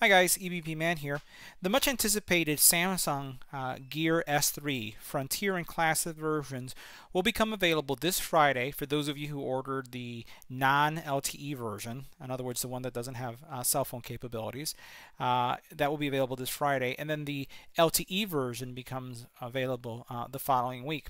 Hi guys, EBPMAN here. The much anticipated Samsung Gear S3 Frontier and Classic versions will become available this Friday for those of you who ordered the non-LTE version, in other words the one that doesn't have cell phone capabilities. That will be available this Friday, and then the LTE version becomes available the following week.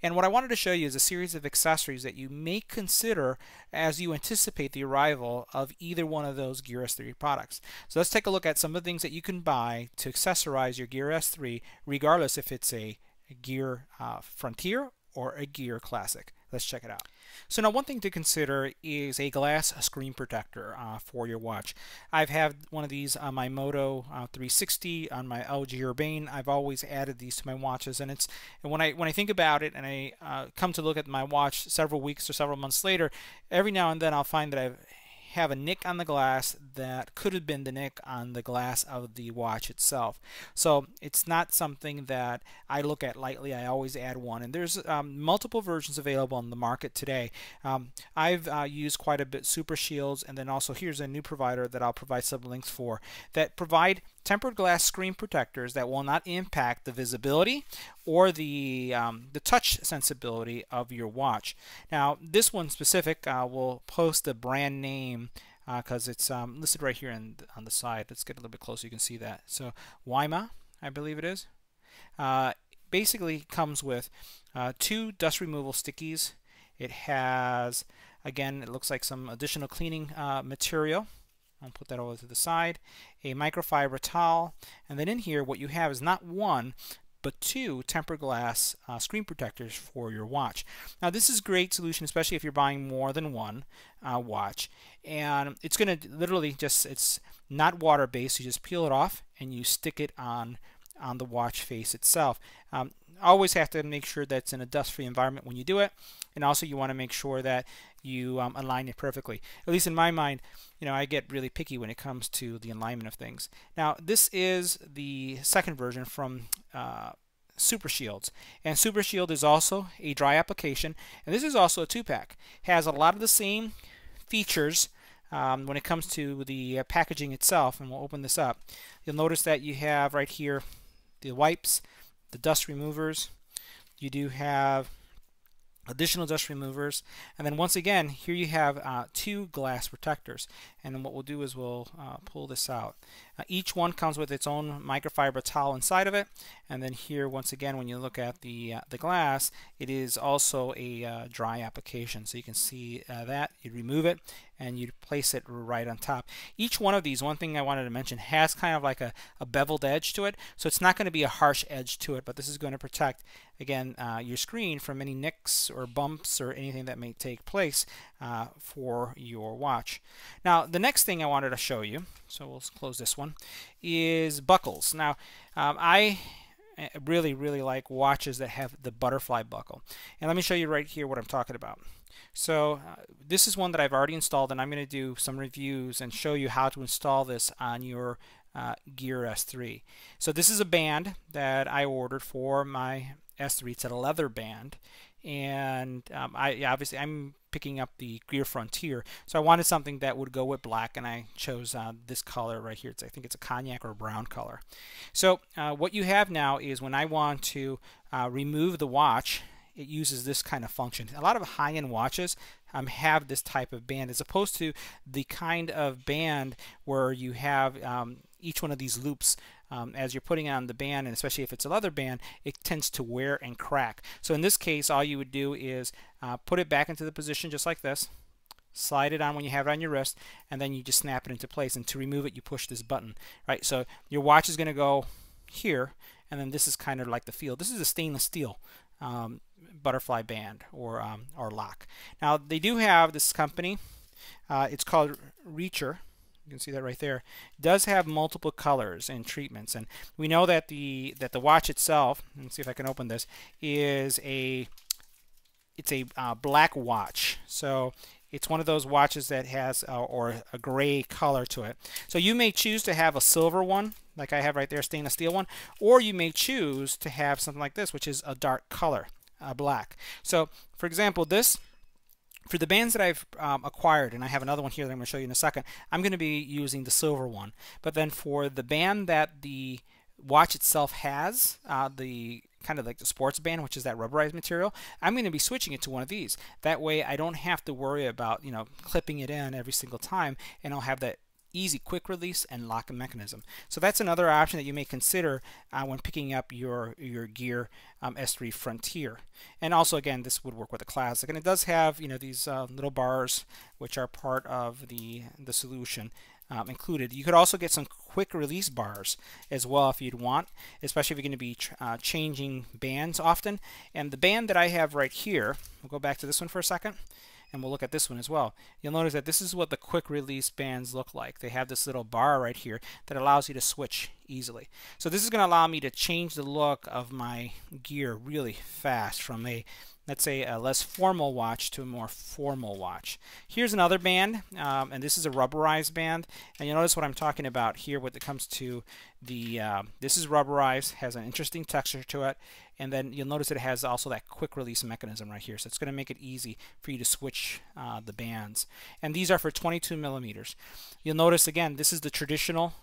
And what I wanted to show you is a series of accessories that you may consider as you anticipate the arrival of either one of those Gear S3 products. So let's take a look at some of the things that you can buy to accessorize your Gear S3, regardless if it's a Gear Frontier or a Gear Classic. Let's check it out. So now one thing to consider is a glass screen protector for your watch. I've had one of these on my Moto 360, on my LG Urbane. I've always added these to my watches, and when I think about it and I come to look at my watch several weeks or several months later, every now and then I'll find that I have a nick on the glass that could have been the nick on the glass of the watch itself. So it's not something that I look at lightly. I always add one, and there's multiple versions available on the market today. I've used quite a bit Super Shields, and then also here's a new provider that I'll provide some links for that provide tempered glass screen protectors that will not impact the visibility or the touch sensibility of your watch. Now this one specific will post the brand name because it's listed right here on the side. Let's get a little bit closer, you can see that. So Wyma, I believe it is. Basically comes with 2 dust removal stickies. It has, again, it looks like some additional cleaning material. I'll put that over to the side. A microfiber towel, and then in here what you have is not one but 2 tempered glass screen protectors for your watch. Now this is a great solution, especially if you're buying more than one watch, and it's going to literally just, it's not water based, you just peel it off and you stick it on the watch face itself. Always have to make sure that's in a dust-free environment when you do it, and also you want to make sure that you align it perfectly. At least in my mind, you know, I get really picky when it comes to the alignment of things. Now this is the second version from Super Shields, and Super Shield is also a dry application, and this is also a 2-pack. Has a lot of the same features when it comes to the packaging itself, and we'll open this up. You'll notice that you have right here the wipes, the dust removers. You do have additional dust removers, and then once again here you have 2 glass protectors. And then what we'll do is we'll pull this out. Each one comes with its own microfiber towel inside of it, and then here once again when you look at the glass, it is also a dry application, so you can see that you remove it and you place it right on top. Each one of these, one thing I wanted to mention, has kind of like a beveled edge to it, so it's not going to be a harsh edge to it, but this is going to protect, again, your screen from any nicks or bumps or anything that may take place for your watch. Now the next thing I wanted to show you, so we'll close this one, is buckles. Now I really like watches that have the butterfly buckle, and let me show you right here what I'm talking about. So this is one that I've already installed, and I'm going to do some reviews and show you how to install this on your Gear S3. So this is a band that I ordered for my S3. It's a leather band, and obviously I'm picking up the Gear Frontier, so I wanted something that would go with black, and I chose this color right here. I think it's a cognac or brown color. So what you have now is when I want to remove the watch, it uses this kind of function. A lot of high-end watches have this type of band, as opposed to the kind of band where you have each one of these loops. As you're putting on the band, and especially if it's a leather band, it tends to wear and crack. So in this case, all you would do is put it back into the position just like this, slide it on when you have it on your wrist, and then you just snap it into place. And to remove it, you push this button. Right, so your watch is going to go here, and then this is kind of like the feel. This is a stainless steel butterfly band or lock. Now they do have this company. It's called Reacher. You can see that right there. It does have multiple colors and treatments, and we know that the watch itself, let's see if I can open this, is a black watch. So it's one of those watches that has or a gray color to it. So you may choose to have a silver one, like I have right there, stainless steel one, or you may choose to have something like this, which is a dark color, black. So for example, this For the bands that I've acquired, and I have another one here that I'm going to show you in a second, I'm going to be using the silver one. But then for the band that the watch itself has, the kind of like the sports band, which is that rubberized material, I'm going to be switching it to one of these. That way I don't have to worry about, clipping it in every single time, and I'll have that easy quick release and locking mechanism. So that's another option that you may consider when picking up your Gear S3 Frontier. And also, again, this would work with a Classic, and it does have these little bars which are part of the solution included. You could also get some quick release bars as well if you'd want, especially if you're going to be changing bands often. And the band that I have right here, we'll go back to this one for a second, and we'll look at this one as well. You'll notice that this is what the quick release bands look like. They have this little bar right here that allows you to switch easily. So this is going to allow me to change the look of my gear really fast from a, let's say, a less formal watch to a more formal watch. Here's another band, and this is a rubberized band. And you'll notice what I'm talking about here when it comes to the, this is rubberized, has an interesting texture to it. And then you'll notice it has also that quick release mechanism right here. So it's going to make it easy for you to switch the bands. And these are for 22 millimeters. You'll notice, again, this is the traditional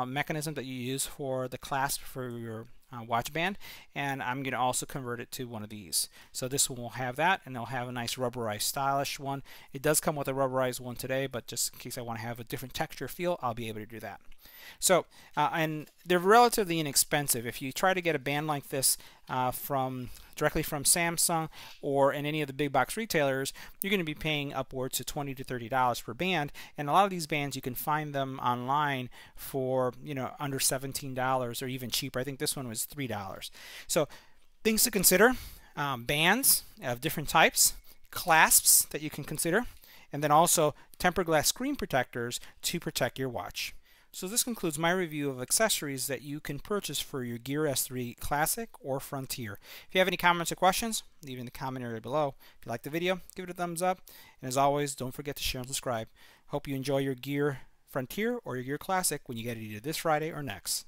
mechanism that you use for the clasp for your watch band, and I'm going to also convert it to one of these. So this one will have that, and it'll have a nice rubberized stylish one. It does come with a rubberized one today, but just in case I want to have a different texture feel, I'll be able to do that. So and they're relatively inexpensive. If you try to get a band like this directly from Samsung or in any of the big box retailers, you're going to be paying upwards to $20 to $30 per band. And a lot of these bands, you can find them online for under $17 or even cheaper. I think this one was $3. So things to consider: bands of different types, clasps that you can consider, and then also tempered glass screen protectors to protect your watch. So this concludes my review of accessories that you can purchase for your Gear S3 Classic or Frontier. If you have any comments or questions, leave it in the comment area below. If you like the video, give it a thumbs up. And as always, don't forget to share and subscribe. Hope you enjoy your Gear Frontier or your Gear Classic when you get it either this Friday or next.